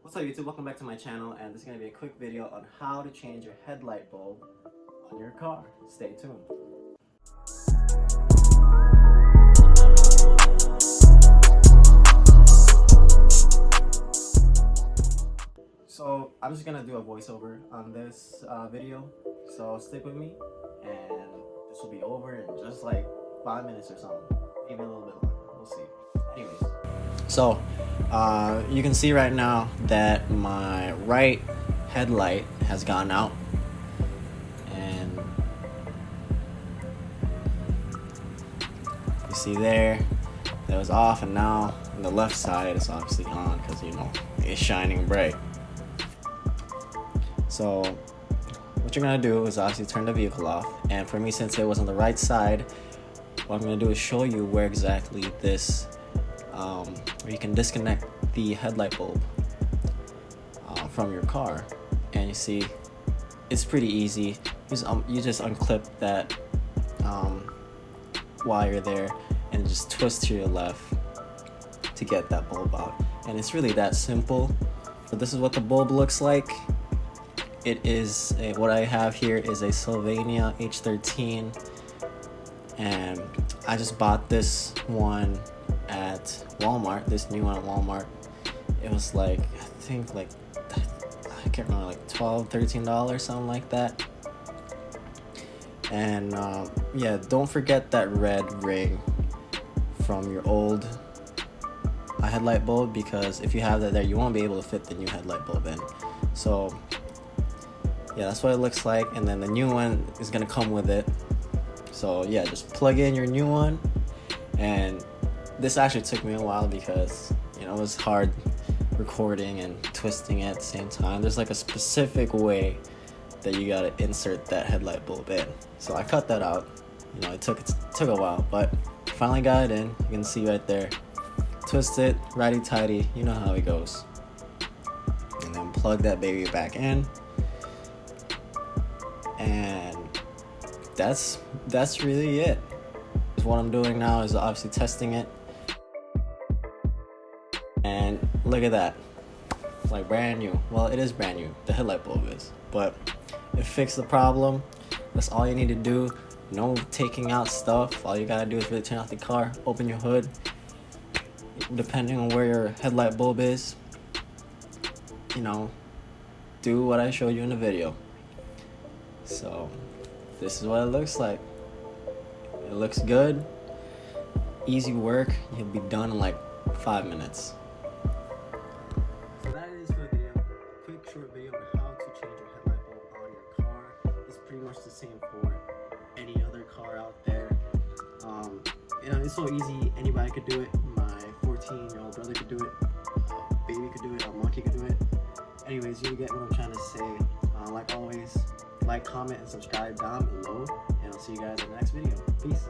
What's up YouTube, welcome back to my channel, and this is going to be a quick video on how to change your headlight bulb on your car. Stay tuned. So I'm just going to do a voiceover on this video, so stick with me and this will be over in just like 5 minutes or something, maybe a little bit longer, we'll see. Anyways, so you can see right now that my right headlight has gone out, and you see there that was off, and now on the left side is obviously on because it's shining bright. So what you're gonna do is obviously turn the vehicle off, and for me, since it was on the right side, what I'm gonna do is show you where exactly this where you can disconnect the headlight bulb from your car. And you see it's pretty easy. You just unclip that wire there and just twist to your left to get that bulb out, and it's really that simple. So this is what the bulb looks like. It is what I have here is a Sylvania H13, and I just bought this one at Walmart, this new one at Walmart. It was like, I think like, I can't remember, like $12-13, something like that. And yeah, don't forget that red ring from your old headlight bulb, because if you have that there, you won't be able to fit the new headlight bulb in. So yeah, that's what it looks like, and then the new one is gonna come with it. So yeah, just plug in your new one. And this actually took me a while because it was hard recording and twisting it at the same time. There's like a specific way that you gotta insert that headlight bulb in. So I cut that out. It took a while, but finally got it in. You can see right there. Twist it, righty tighty. You know how it goes. And then plug that baby back in. And that's really it. What I'm doing now is obviously testing it. And look at that, like brand new. Well, it is brand new, the headlight bulb is, but it fixed the problem. That's all you need to do. No taking out stuff. All you gotta do is really turn off the car, open your hood, depending on where your headlight bulb is, do what I showed you in the video. So this is what it looks like. It looks good, easy work. You'll be done in like 5 minutes. So that is for the video. Quick short video on how to change your headlight bulb on your car. It's pretty much the same for any other car out there. It's so easy, anybody could do it. My 14-year-old brother could do it, baby could do it, a monkey could do it. Anyways, you get what I'm trying to say. Like always, like, comment, and subscribe down below, and I'll see you guys in the next video. Peace.